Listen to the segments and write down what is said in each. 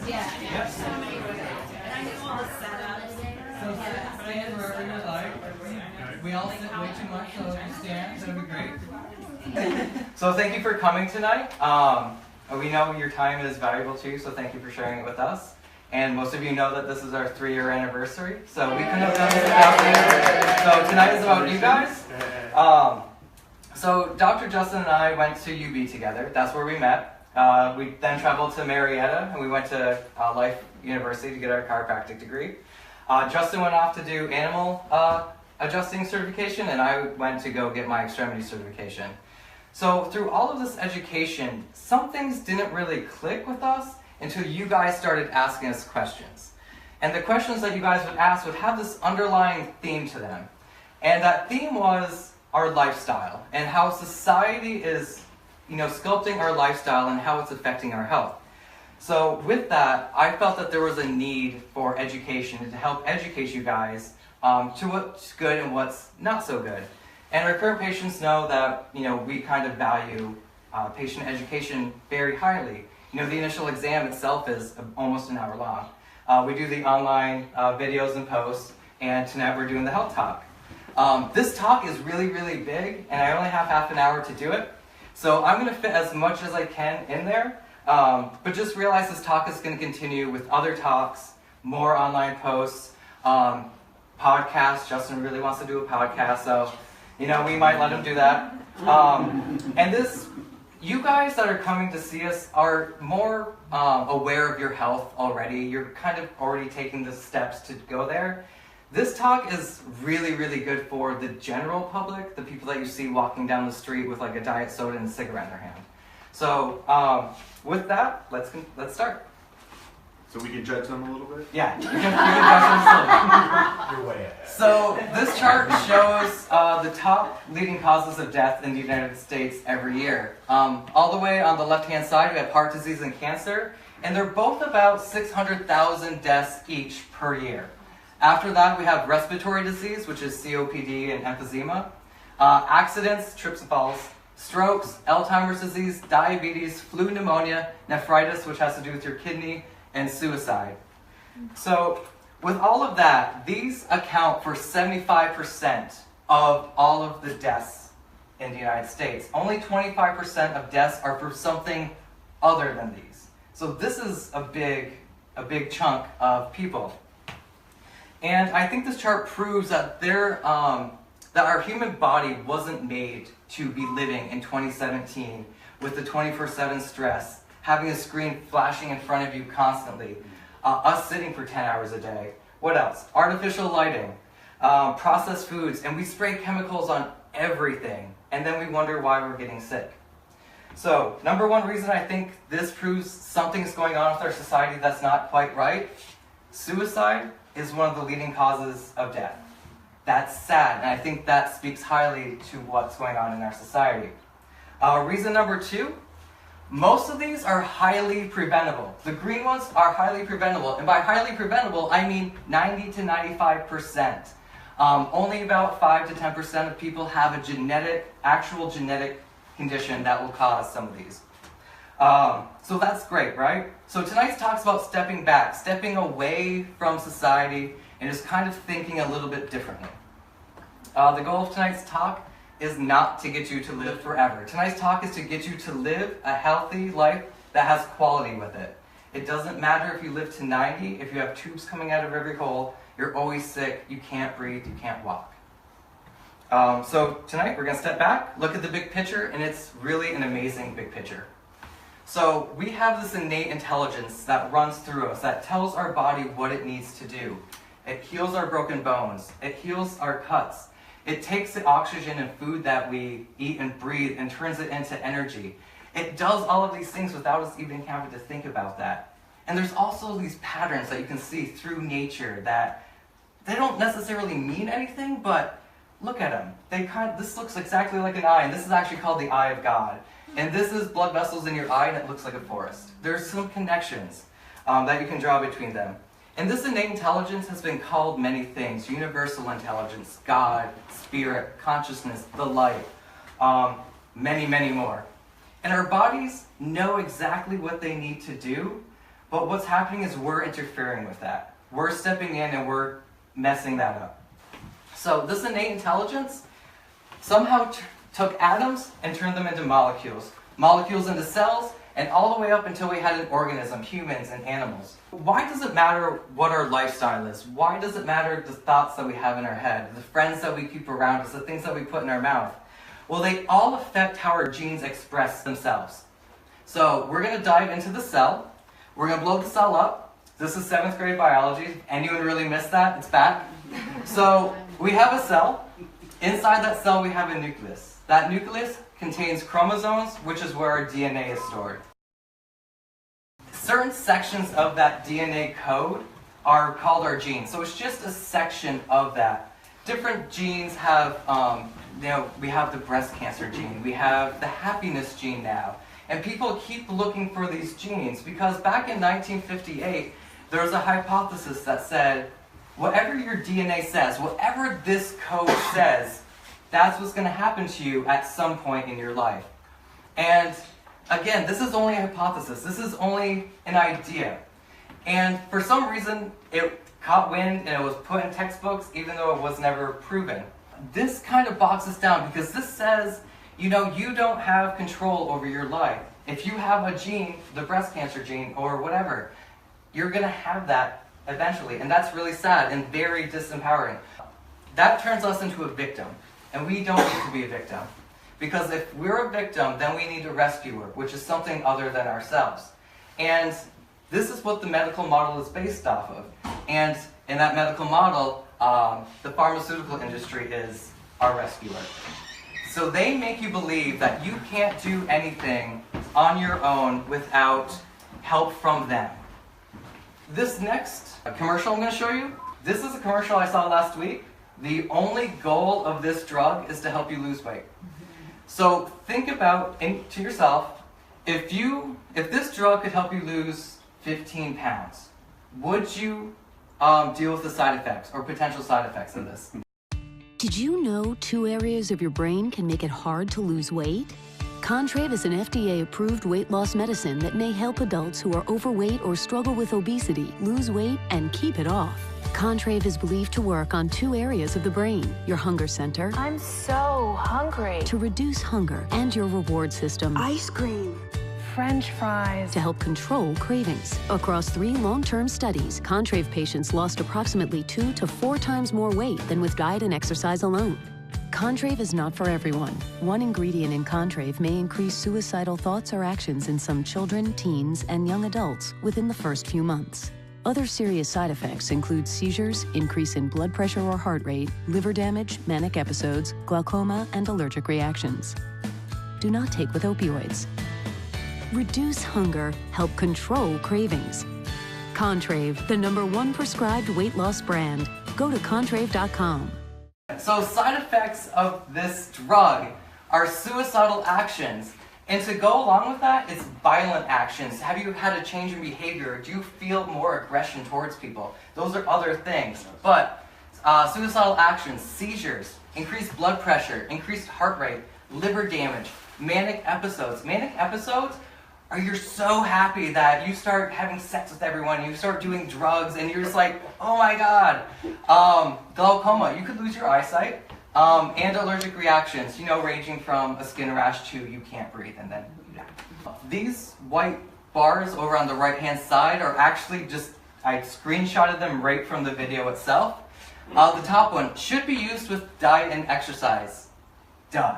Yeah. So many ways. And I know all the setups. So stand wherever you like. We all sit way too much, so if you stand, that'd be great. So thank you for coming tonight. We know your time is valuable too, so thank you for sharing it with us. And most of you know that this is our 3-year anniversary, so we couldn't have done this without you. So tonight is about you guys. So Dr. Justin and I went to UB together. That's where we met. We then traveled to Marietta, and we went to Life University to get our chiropractic degree. Justin went off to do animal adjusting certification, and I went to go get my extremity certification. So through all of this education, some things didn't really click with us until you guys started asking us questions. And the questions that you guys would ask would have this underlying theme to them. And that theme was our lifestyle and how society is, sculpting our lifestyle and how it's affecting our health. So with that, I felt that there was a need for education to help educate you guys to what's good and what's not so good. And our current patients know that, we kind of value patient education very highly. The initial exam itself is almost an hour long. We do the online videos and posts, and tonight we're doing the health talk. This talk is really, really big, and I only have half an hour to do it. So I'm going to fit as much as I can in there, but just realize this talk is going to continue with other talks, more online posts, podcasts. Justin really wants to do a podcast, so we might let him do that. And you guys that are coming to see us are more aware of your health already. You're kind of already taking the steps to go there. This talk is really, really good for the general public, the people that you see walking down the street with like a diet soda and a cigarette in their hand. So with that, let's start. So we can judge them a little bit? Yeah, you can judge them a little bit. You're way ahead. So this chart shows the top leading causes of death in the United States every year. All the way on the left-hand side, we have heart disease and cancer, and they're both about 600,000 deaths each per year. After that, we have respiratory disease, which is COPD and emphysema, accidents, trips and falls, strokes, Alzheimer's disease, diabetes, flu, pneumonia, nephritis, which has to do with your kidney, and suicide. So with all of that, these account for 75% of all of the deaths in the United States. Only 25% of deaths are for something other than these. So this is a big chunk of people. And I think this chart proves that that our human body wasn't made to be living in 2017 with the 24/7 stress, having a screen flashing in front of you constantly, us sitting for 10 hours a day. What else? Artificial lighting, processed foods, and we spray chemicals on everything, and then we wonder why we're getting sick. So, number one reason I think this proves something's going on with our society that's not quite right, suicide is one of the leading causes of death. That's sad, and I think that speaks highly to what's going on in our society. Reason number two, most of these are highly preventable. The green ones are highly preventable, and by highly preventable, I mean 90 to 95%. Only about 5 to 10% of people have a actual genetic condition that will cause some of these. So that's great, right? So tonight's talk's about stepping back, stepping away from society, and just kind of thinking a little bit differently. The goal of tonight's talk is not to get you to live forever. Tonight's talk is to get you to live a healthy life that has quality with it. It doesn't matter if you live to 90, if you have tubes coming out of every hole, you're always sick, you can't breathe, you can't walk. So tonight we're going to step back, look at the big picture, and it's really an amazing big picture. So we have this innate intelligence that runs through us, that tells our body what it needs to do. It heals our broken bones. It heals our cuts. It takes the oxygen and food that we eat and breathe and turns it into energy. It does all of these things without us even having to think about that. And there's also these patterns that you can see through nature that they don't necessarily mean anything, but look at them. This looks exactly like an eye, and this is actually called the eye of God. And this is blood vessels in your eye, and it looks like a forest. There's some connections that you can draw between them. And this innate intelligence has been called many things: universal intelligence, God, spirit, consciousness, the light, many, many more. And our bodies know exactly what they need to do, But what's happening is we're interfering with that. We're stepping in and we're messing that up. So this innate intelligence somehow took atoms and turned them into molecules. Molecules into cells, and all the way up until we had an organism, humans and animals. Why does it matter what our lifestyle is? Why does it matter the thoughts that we have in our head, the friends that we keep around us, the things that we put in our mouth? Well, they all affect how our genes express themselves. So we're going to dive into the cell. We're going to blow the cell up. This is 7th grade biology. Anyone really missed that? It's back. So we have a cell. Inside that cell we have a nucleus. That nucleus contains chromosomes, which is where our DNA is stored. Certain sections of that DNA code are called our genes. So it's just a section of that. Different genes have, we have the breast cancer gene. We have the happiness gene now. And people keep looking for these genes because back in 1958, there was a hypothesis that said, whatever your DNA says, whatever this code says, that's what's going to happen to you at some point in your life. And again, this is only a hypothesis. This is only an idea. And for some reason, it caught wind and it was put in textbooks, even though it was never proven. This kind of bogs us down because this says, you don't have control over your life. If you have a gene, the breast cancer gene or whatever, you're going to have that eventually. And that's really sad and very disempowering. That turns us into a victim. And we don't need to be a victim. Because if we're a victim, then we need a rescuer, which is something other than ourselves. And this is what the medical model is based off of. And in that medical model, the pharmaceutical industry is our rescuer. So they make you believe that you can't do anything on your own without help from them. This next commercial I'm going to show you, this is a commercial I saw last week. The only goal of this drug is to help you lose weight. So think about to yourself, if this drug could help you lose 15 pounds, would you deal with the side effects or potential side effects of this? Did you know 2 areas of your brain can make it hard to lose weight? Contrave is an FDA-approved weight loss medicine that may help adults who are overweight or struggle with obesity lose weight and keep it off. Contrave is believed to work on 2 areas of the brain, your hunger center, I'm so hungry. to reduce hunger, and your reward system, Ice cream. French fries. to help control cravings. Across 3 long-term studies, Contrave patients lost approximately 2 to 4 times more weight than with diet and exercise alone. Contrave is not for everyone. One ingredient in Contrave may increase suicidal thoughts or actions in some children, teens, and young adults within the first few months. Other serious side effects include seizures, increase in blood pressure or heart rate, liver damage, manic episodes, glaucoma, and allergic reactions. Do not take with opioids. Reduce hunger, help control cravings. Contrave, the #1 prescribed weight loss brand. Go to contrave.com. So side effects of this drug are suicidal actions. And to go along with that, it's violent actions. Have you had a change in behavior? Do you feel more aggression towards people? Those are other things. But suicidal actions, seizures, increased blood pressure, increased heart rate, liver damage, manic episodes. Manic episodes are you're so happy that you start having sex with everyone, you start doing drugs, and you're just like, oh my god. Glaucoma, you could lose your eyesight. And allergic reactions, ranging from a skin rash to you can't breathe and then you die. These white bars over on the right-hand side are actually I screenshotted them right from the video itself. The top one should be used with diet and exercise. Duh.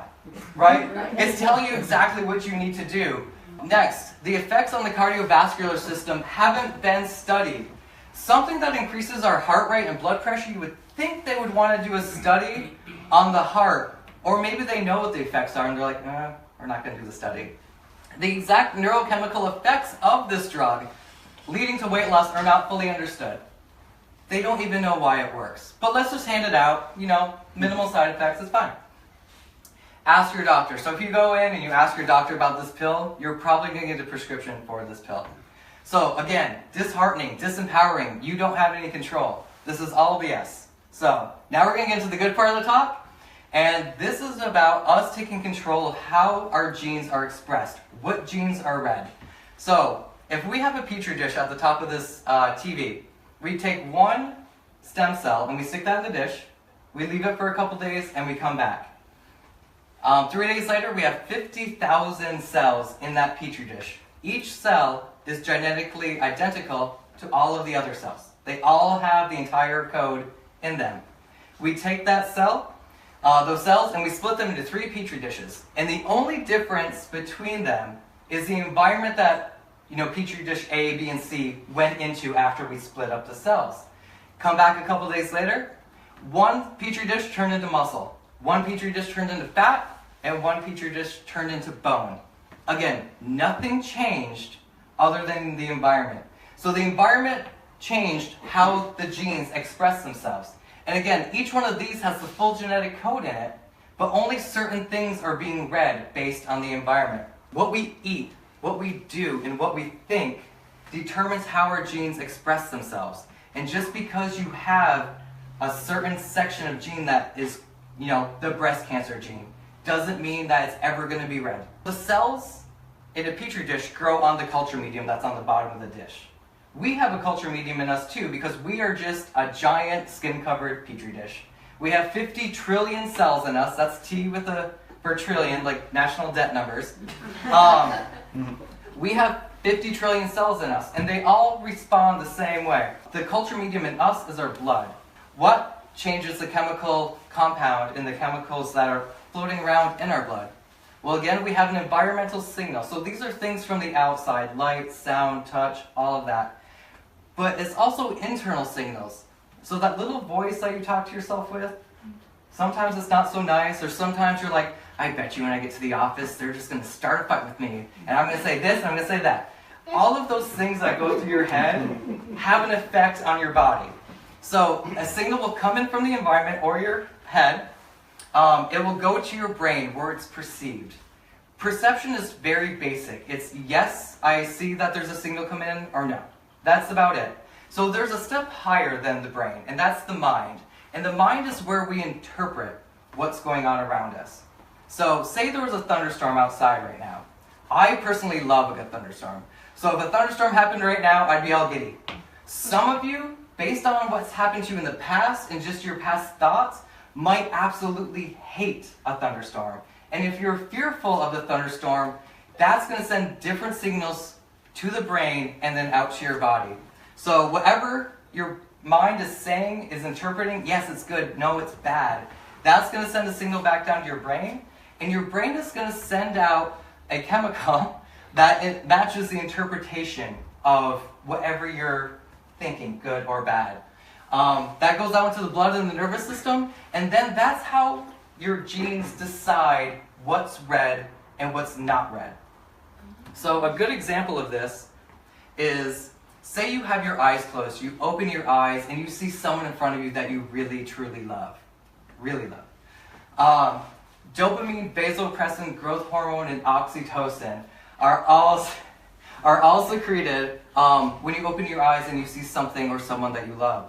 Right? It's telling you exactly what you need to do. Next, the effects on the cardiovascular system haven't been studied. Something that increases our heart rate and blood pressure, you would think they would want to do a study on the heart, or maybe they know what the effects are and they're like, we're not going to do the study. The exact neurochemical effects of this drug leading to weight loss are not fully understood. They don't even know why it works. But let's just hand it out, minimal side effects, it's fine. Ask your doctor. So if you go in and you ask your doctor about this pill, you're probably going to get a prescription for this pill. So again, disheartening, disempowering, you don't have any control. This is all BS. So now we're going to get into the good part of the talk. And this is about us taking control of how our genes are expressed. What genes are read. So if we have a petri dish at the top of this TV, we take one stem cell and we stick that in the dish, we leave it for a couple days, and we come back. 3 days later, we have 50,000 cells in that petri dish. Each cell is genetically identical to all of the other cells. They all have the entire code in them. We take that cell, those cells, and we split them into 3 petri dishes. And the only difference between them is the environment that petri dish A, B, and C went into after we split up the cells. Come back a couple days later, one petri dish turned into muscle, one petri dish turned into fat, and one petri dish turned into bone. Again, nothing changed other than the environment. So the environment changed how the genes express themselves. And again, each one of these has the full genetic code in it, but only certain things are being read based on the environment. What we eat, what we do, and what we think determines how our genes express themselves. And just because you have a certain section of gene that is, the breast cancer gene, doesn't mean that it's ever going to be read. The cells in a petri dish grow on the culture medium that's on the bottom of the dish. We have a culture medium in us too, because we are just a giant skin-covered petri dish. We have 50 trillion cells in us. That's T for trillion, like national debt numbers. We have 50 trillion cells in us, and they all respond the same way. The culture medium in us is our blood. What changes the chemical compound in the chemicals that are floating around in our blood? Well, again, we have an environmental signal. So these are things from the outside, light, sound, touch, all of that. But it's also internal signals. So that little voice that you talk to yourself with, sometimes it's not so nice, or sometimes you're like, I bet you when I get to the office, they're just going to start a fight with me, and I'm going to say this, and I'm going to say that. All of those things that go through your head have an effect on your body. So a signal will come in from the environment or your head. It will go to your brain where it's perceived. Perception is very basic. It's yes, I see that there's a signal come in, or no. That's about it. So there's a step higher than the brain, and that's the mind. And the mind is where we interpret what's going on around us. So say there was a thunderstorm outside right now. I personally love a good thunderstorm. So if a thunderstorm happened right now, I'd be all giddy. Some of you, based on what's happened to you in the past and just your past thoughts, might absolutely hate a thunderstorm. And if you're fearful of the thunderstorm, that's going to send different signals to the brain and then out to your body. So whatever your mind is saying, is interpreting, yes, it's good, no, it's bad, that's going to send a signal back down to your brain, and your brain is going to send out a chemical that it matches the interpretation of whatever you're thinking, good or bad. That goes out into the blood and the nervous system, and then that's how your genes decide what's read and what's not read. So a good example of this is, say you have your eyes closed, you open your eyes, and you see someone in front of you that you really, truly love. Really love. Dopamine, vasopressin, growth hormone, and oxytocin are all secreted when you open your eyes and you see something or someone that you love.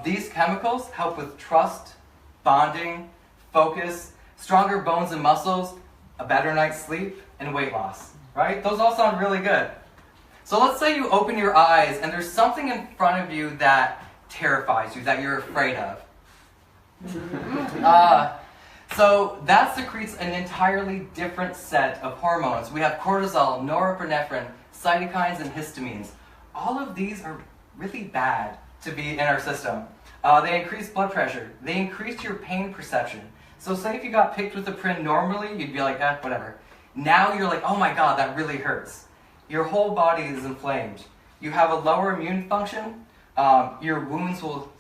These chemicals help with trust, bonding, focus, stronger bones and muscles, a better night's sleep, and weight loss. Right? Those all sound really good. So let's say you open your eyes and there's something in front of you that terrifies you, that you're afraid of. So that secretes an entirely different set of hormones. We have cortisol, norepinephrine, cytokines, and histamines. All of these are really bad to be in our system. They increase blood pressure. They increase your pain perception. So say if you got picked with a pin normally, you'd be like, whatever. Now you're like, oh my god, that really hurts. Your whole body is inflamed. You have a lower immune function. Your wounds will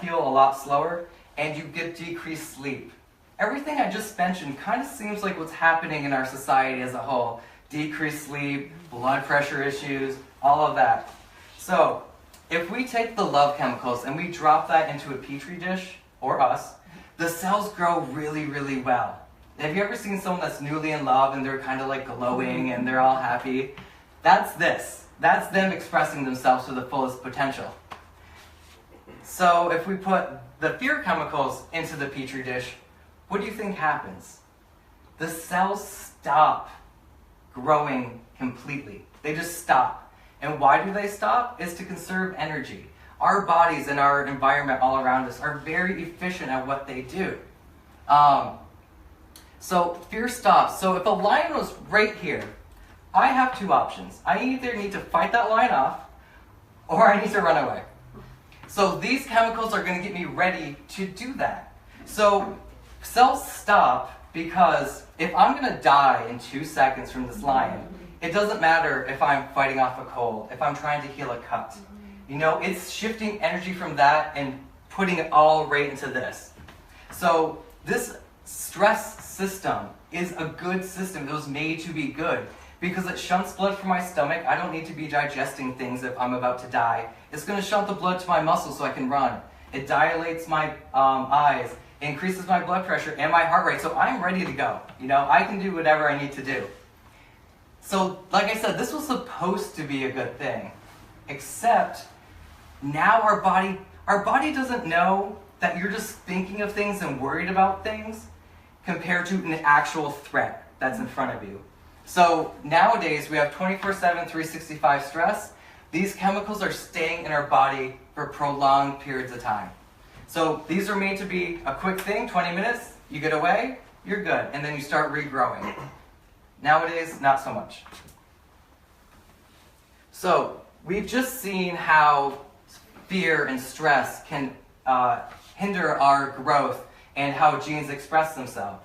heal a lot slower, and you get decreased sleep. Everything I just mentioned kind of seems like what's happening in our society as a whole. Decreased sleep, blood pressure issues, all of that. So, if we take the love chemicals and we drop that into a petri dish, or us, the cells grow really, really well. Have you ever seen someone that's newly in love and they're kind of like glowing and they're all happy? That's this. That's them expressing themselves to the fullest potential. So if we put the fear chemicals into the petri dish, what do you think happens? The cells stop growing completely. They just stop. And why do they stop? It's to conserve energy. Our bodies and our environment all around us are very efficient at what they do. So fear stops. So if a lion was right here, I have two options. I either need to fight that lion off, or I need to run away. So these chemicals are going to get me ready to do that. So cells stop because if I'm going to die in 2 seconds from this lion, it doesn't matter if I'm fighting off a cold, if I'm trying to heal a cut. You know, it's shifting energy from that and putting it all right into this. So this stress system is a good system. It was made to be good because it shunts blood from my stomach. I don't need to be digesting things if I'm about to die. It's going to shunt the blood to my muscles so I can run. It dilates my eyes, increases my blood pressure and my heart rate, so I'm ready to go. You know, I can do whatever I need to do. So, like I said, this was supposed to be a good thing, except now our body doesn't know that you're just thinking of things and worried about things compared to an actual threat that's in front of you. So nowadays we have 24/7, 365 stress. These chemicals are staying in our body for prolonged periods of time. So these are made to be a quick thing, 20 minutes, you get away, you're good, and then you start regrowing. Nowadays, not so much. So we've just seen how fear and stress can hinder our growth and how genes express themselves.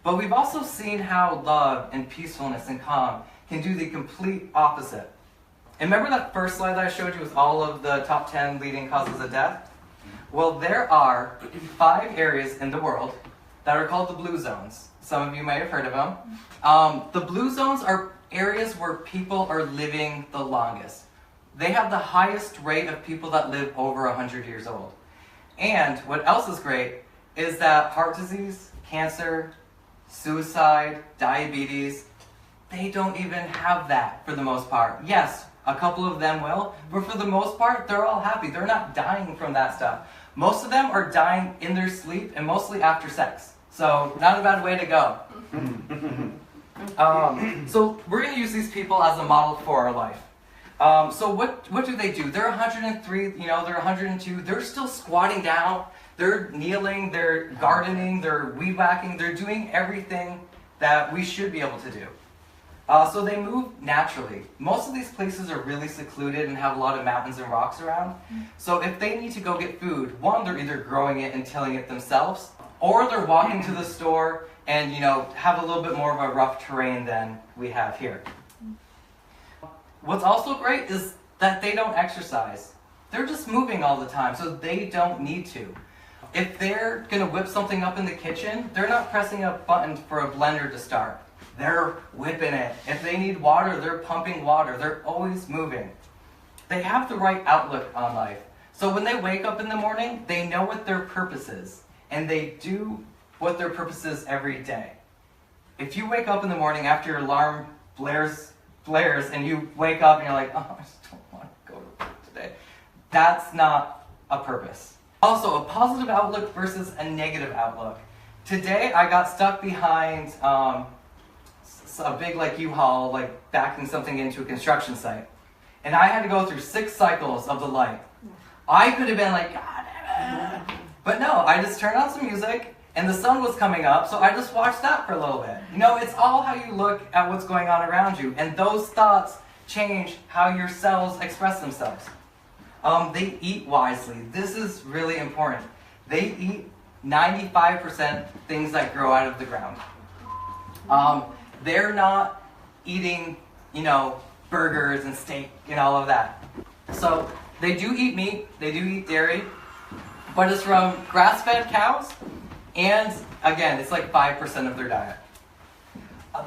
But we've also seen how love and peacefulness and calm can do the complete opposite. And remember that first slide that I showed you with all of the top 10 leading causes of death? Well, there are 5 areas in the world that are called the blue zones. Some of you may have heard of them. The blue zones are areas where people are living the longest. They have the highest rate of people that live over 100 years old. And what else is great is that heart disease, cancer, suicide, diabetes, they don't even have that for the most part. Yes, a couple of them will, but for the most part, they're all happy. They're not dying from that stuff. Most of them are dying in their sleep and mostly after sex. So, not a bad way to go. So, we're going to use these people as a model for our life. So what do they do? They're 103, they're 102. They're still squatting down. They're kneeling. They're gardening. They're weed whacking. They're doing everything that we should be able to do. So they move naturally. Most of these places are really secluded and have a lot of mountains and rocks around. So if they need to go get food, one, they're either growing it and tilling it themselves, or they're walking to the store and, have a little bit more of a rough terrain than we have here. What's also great is that they don't exercise. They're just moving all the time, so they don't need to. If they're going to whip something up in the kitchen, they're not pressing a button for a blender to start. They're whipping it. If they need water, they're pumping water. They're always moving. They have the right outlook on life. So when they wake up in the morning, they know what their purpose is, and they do what their purpose is every day. If you wake up in the morning after your alarm blares and you wake up and you're like, oh, I just don't want to go to work today, that's not a purpose. Also, a positive outlook versus a negative outlook. Today, I got stuck behind a big U-Haul, backing something into a construction site. And I had to go through 6 cycles of the light. I could have been like, God damn it. But no, I just turned on some music, and the sun was coming up, so I just watched that for a little bit. It's all how you look at what's going on around you, and those thoughts change how your cells express themselves. They eat wisely. This is really important. They eat 95% things that grow out of the ground. They're not eating, burgers and steak and all of that. So they do eat meat, they do eat dairy, but it's from grass-fed cows, and again, it's 5% of their diet.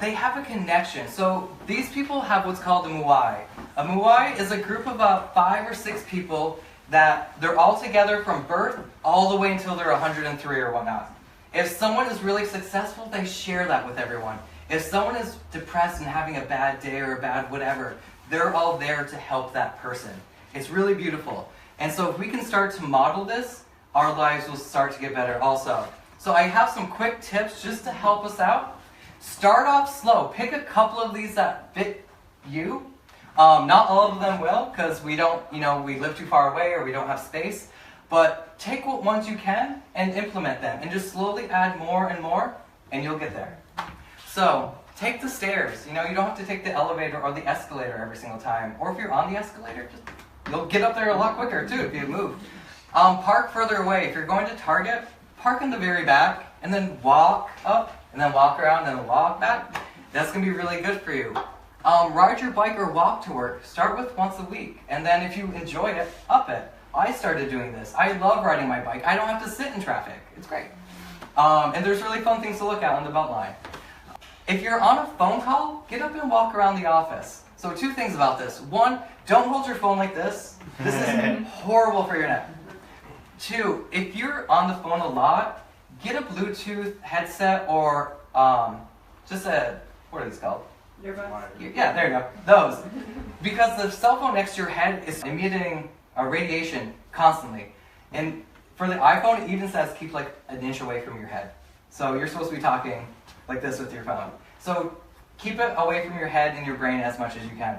They have a connection. So these people have what's called a muai. A muai is a group of about 5 or 6 people that they're all together from birth all the way until they're 103 or whatnot. If someone is really successful, they share that with everyone. If someone is depressed and having a bad day or a bad whatever, they're all there to help that person. It's really beautiful. And so if we can start to model this, our lives will start to get better also. So I have some quick tips just to help us out. Start off slow. Pick a couple of these that fit you. Not all of them will, because we don't, we live too far away or we don't have space. But take what ones you can and implement them, and just slowly add more and more, and you'll get there. So take the stairs. You don't have to take the elevator or the escalator every single time. Or if you're on the escalator, you'll get up there a lot quicker too if you move. Park further away. If you're going to Target, park in the very back, and then walk up, and then walk around, and then walk back. That's going to be really good for you. Ride your bike or walk to work. Start with once a week, and then if you enjoy it, up it. I started doing this. I love riding my bike. I don't have to sit in traffic. It's great. And there's really fun things to look at on the Beltline. If you're on a phone call, get up and walk around the office. So 2 things about this. 1, don't hold your phone like this. This is horrible for your neck. 2, if you're on the phone a lot, get a Bluetooth headset or just a, what are these called? Yeah, there you go. Those. Because the cell phone next to your head is emitting radiation constantly. And for the iPhone, it even says keep like an inch away from your head. So you're supposed to be talking like this with your phone. So keep it away from your head and your brain as much as you can.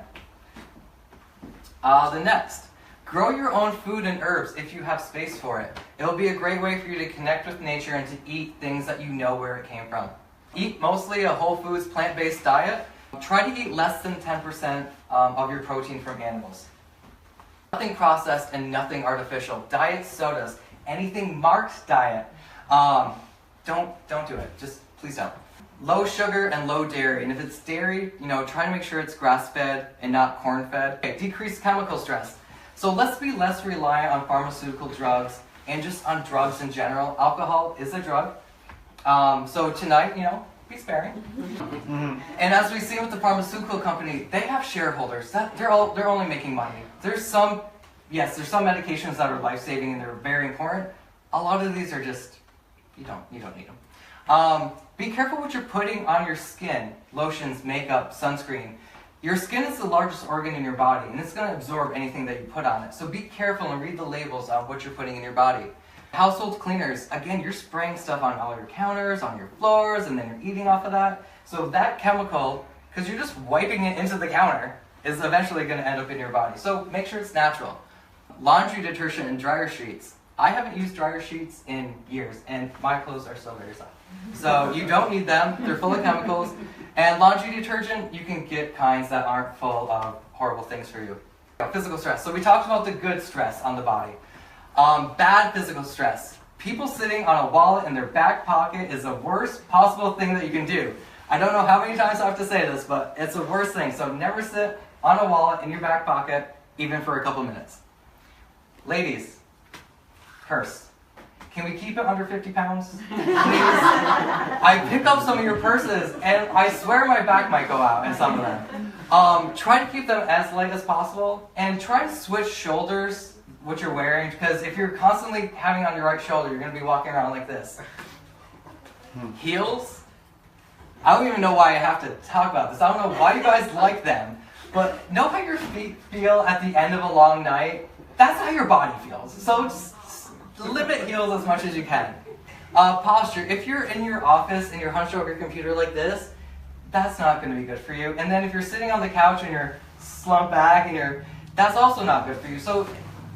The next, grow your own food and herbs if you have space for it. It'll be a great way for you to connect with nature and to eat things that you know where it came from. Eat mostly a whole foods, plant-based diet. Try to eat less than 10% of your protein from animals. Nothing processed and nothing artificial. Diet sodas, anything marked diet. Don't do it. Just please don't. Low sugar and low dairy. And if it's dairy, try to make sure it's grass-fed and not corn-fed. Okay, decrease chemical stress. So let's be less reliant on pharmaceutical drugs and just on drugs in general. Alcohol is a drug. So tonight, be sparing. And as we see with the pharmaceutical company, they have shareholders. They're only making money. There's some medications that are life-saving and they're very important. A lot of these are just, you don't need them. Be careful what you're putting on your skin. Lotions, makeup, sunscreen. Your skin is the largest organ in your body, and it's going to absorb anything that you put on it. So be careful and read the labels on what you're putting in your body. Household cleaners. Again, you're spraying stuff on all your counters, on your floors, and then you're eating off of that. So that chemical, because you're just wiping it into the counter, is eventually going to end up in your body. So make sure it's natural. Laundry detergent and dryer sheets. I haven't used dryer sheets in years, and my clothes are still very soft. So you don't need them. They're full of chemicals. And laundry detergent, you can get kinds that aren't full of horrible things for you. Physical stress. So we talked about the good stress on the body. Bad physical stress. People sitting on a wallet in their back pocket is the worst possible thing that you can do. I don't know how many times I have to say this, but it's the worst thing. So never sit on a wallet in your back pocket, even for a couple minutes. Ladies, purse. Can we keep it under 50 pounds? Please? I pick up some of your purses, and I swear my back might go out in some of them. Try to keep them as light as possible, and try to switch shoulders, what you're wearing, because if you're constantly having on your right shoulder, you're going to be walking around like this. Heels. I don't even know why I have to talk about this. I don't know why you guys like them, but know how your feet feel at the end of a long night? That's how your body feels. So just limit heels as much as you can. Posture. If you're in your office and you're hunched over your computer like this, that's not going to be good for you. And then if you're sitting on the couch and you're slumped back and that's also not good for you. So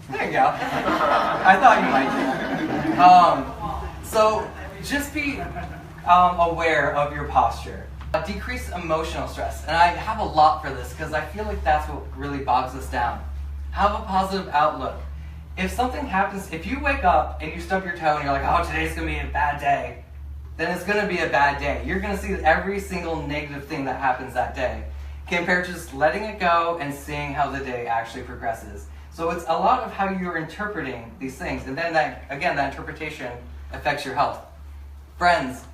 there you go. I thought you might. So just be aware of your posture. Decrease emotional stress. And I have a lot for this because I feel like that's what really bogs us down. Have a positive outlook. If something happens, if you wake up and you stub your toe and you're like, oh, today's going to be a bad day, then it's going to be a bad day. You're going to see every single negative thing that happens that day, compared to just letting it go and seeing how the day actually progresses. So it's a lot of how you're interpreting these things. And then that interpretation affects your health. Friends.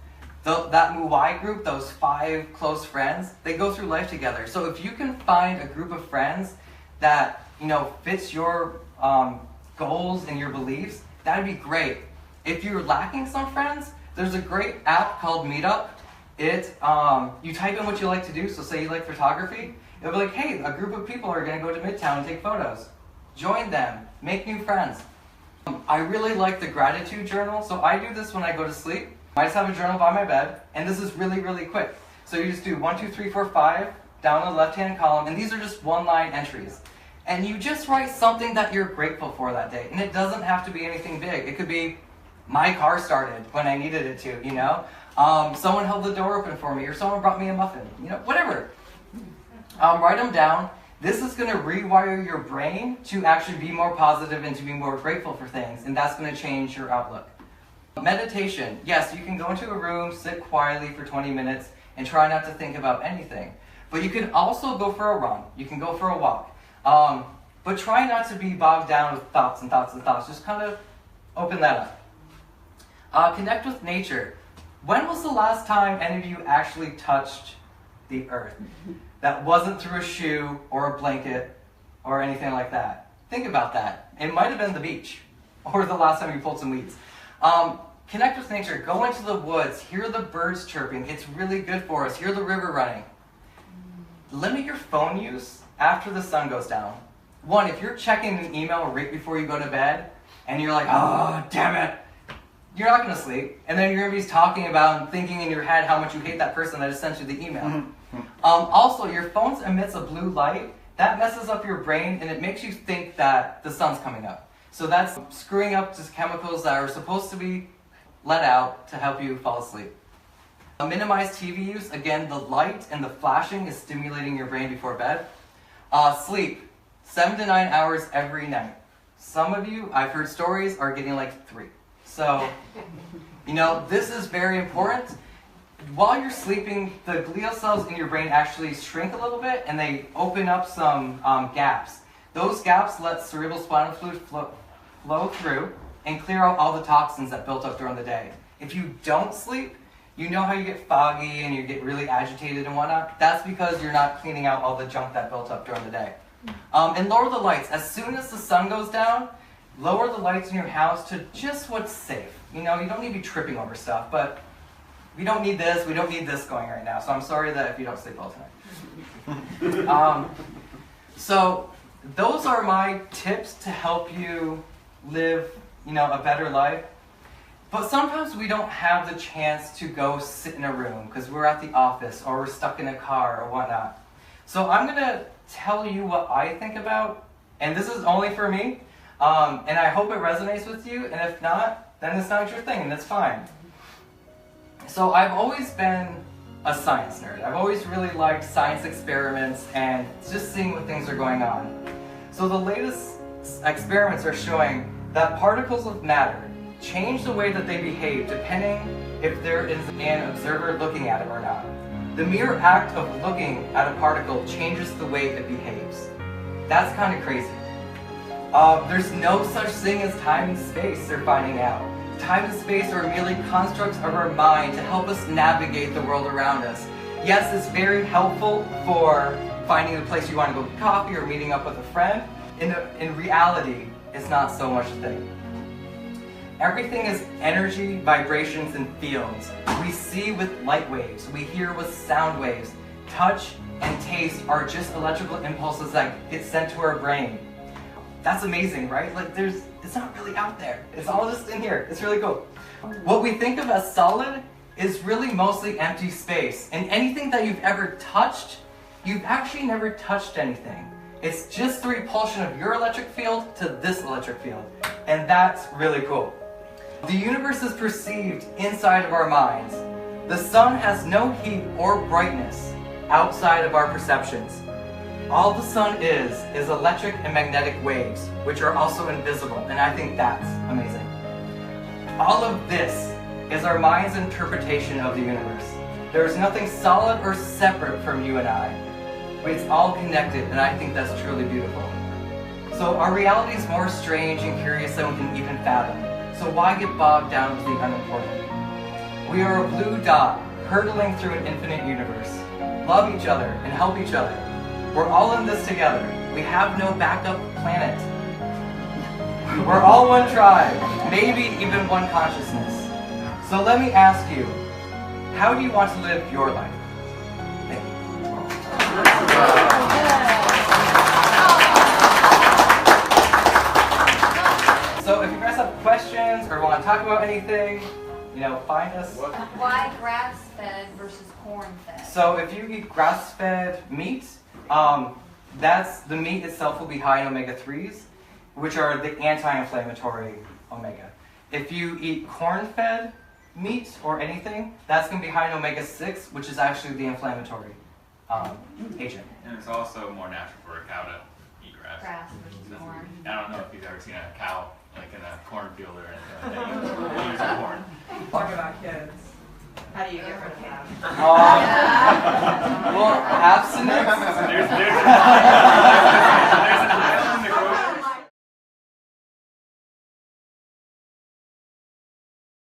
That Muay group, those 5 close friends, they go through life together. So if you can find a group of friends that, fits your goals and your beliefs, that'd be great. If you're lacking some friends, there's a great app called Meetup. You type in what you like to do, so say you like photography, it'll be like, hey, a group of people are going to go to Midtown and take photos. Join them, make new friends. I really like the gratitude journal, so I do this when I go to sleep. I just have a journal by my bed, and this is really, really quick. So you just do 1, 2, 3, 4, 5, down the left-hand column, and these are just one-line entries. And you just write something that you're grateful for that day. And it doesn't have to be anything big. It could be, my car started when I needed it to, you know? Someone held the door open for me, or someone brought me a muffin, you know, whatever. Write them down. This is going to rewire your brain to actually be more positive and to be more grateful for things, and that's going to change your outlook. Meditation. Yes, you can go into a room, sit quietly for 20 minutes, and try not to think about anything. But you can also go for a run. You can go for a walk. But try not to be bogged down with thoughts and thoughts and thoughts. Just kind of open that up. Connect with nature. When was the last time any of you actually touched the earth? That wasn't through a shoe or a blanket or anything like that. Think about that. It might have been the beach or the last time you pulled some weeds. Connect with nature. Go into the woods. Hear the birds chirping. It's really good for us. Hear the river running. Limit your phone use after the sun goes down. One, if you're checking an email right before you go to bed and you're like, oh, damn it, you're not going to sleep. And then you're going to be talking about and thinking in your head how much you hate that person that just sent you the email. Also, your phone emits a blue light. That messes up your brain and it makes you think that the sun's coming up. So that's screwing up just chemicals that are supposed to be let out to help you fall asleep. Minimize TV use. Again, the light and the flashing is stimulating your brain before bed. Sleep. 7 to 9 hours every night. Some of you, I've heard stories, are getting like 3. So, you know, this is very important. While you're sleeping, the glial cells in your brain actually shrink a little bit and they open up some gaps. Those gaps let cerebral spinal fluid flow through and clear out all the toxins that built up during the day. If you don't sleep, you know how you get foggy and you get really agitated and whatnot? That's because you're not cleaning out all the junk that built up during the day. And lower the lights. As soon as the sun goes down, lower the lights in your house to just what's safe. You know, you don't need to be tripping over stuff, but we don't need this going right now. So I'm sorry that if you don't sleep all tonight. So those are my tips to help you live, you know, a better life. But sometimes we don't have the chance to go sit in a room because we're at the office or we're stuck in a car or whatnot. So I'm going to tell you what I think about, and this is only for me, and I hope it resonates with you, and if not, then it's not your thing, and it's fine. So I've always been a science nerd. I've always really liked science experiments and just seeing what things are going on. So the latest experiments are showing that particles of matter change the way that they behave depending if there is an observer looking at it or not. The mere act of looking at a particle changes the way it behaves. That's kind of crazy. There's no such thing as time and space, they're finding out. Time and space are merely constructs of our mind to help us navigate the world around us. Yes, it's very helpful for finding the place you want to go get coffee or meeting up with a friend. In reality, it's not so much a thing. Everything is energy, vibrations, and fields. We see with light waves, we hear with sound waves. Touch and taste are just electrical impulses that get sent to our brain. That's amazing, right? Like it's not really out there. It's all just in here. It's really cool. What we think of as solid is really mostly empty space. And anything that you've ever touched, you've actually never touched anything. It's just the repulsion of your electric field to this electric field. And that's really cool. The universe is perceived inside of our minds. The sun has no heat or brightness outside of our perceptions. All the sun is electric and magnetic waves, which are also invisible, and I think that's amazing. All of this is our mind's interpretation of the universe. There is nothing solid or separate from you and I. It's all connected, and I think that's truly beautiful. So our reality is more strange and curious than we can even fathom. So why get bogged down with the unimportant? We are a blue dot hurtling through an infinite universe. Love each other and help each other. We're all in this together. We have no backup planet. We're all one tribe, maybe even one consciousness. So let me ask you, how do you want to live your life? Thank you. So if you guys have questions or want to talk about anything, find us. Why grass-fed versus corn-fed? So if you eat grass-fed meat, the meat itself will be high in omega-3s, which are the anti-inflammatory omega. If you eat corn-fed meat or anything, that's going to be high in omega-6, which is actually the inflammatory agent. And it's also more natural for a cow to eat grass. Grass versus corn. I don't know if you've ever seen a cow like in a cornfield or anything like that. They use corn. Talk about kids. How do you get rid of that? Well, abstinence. There's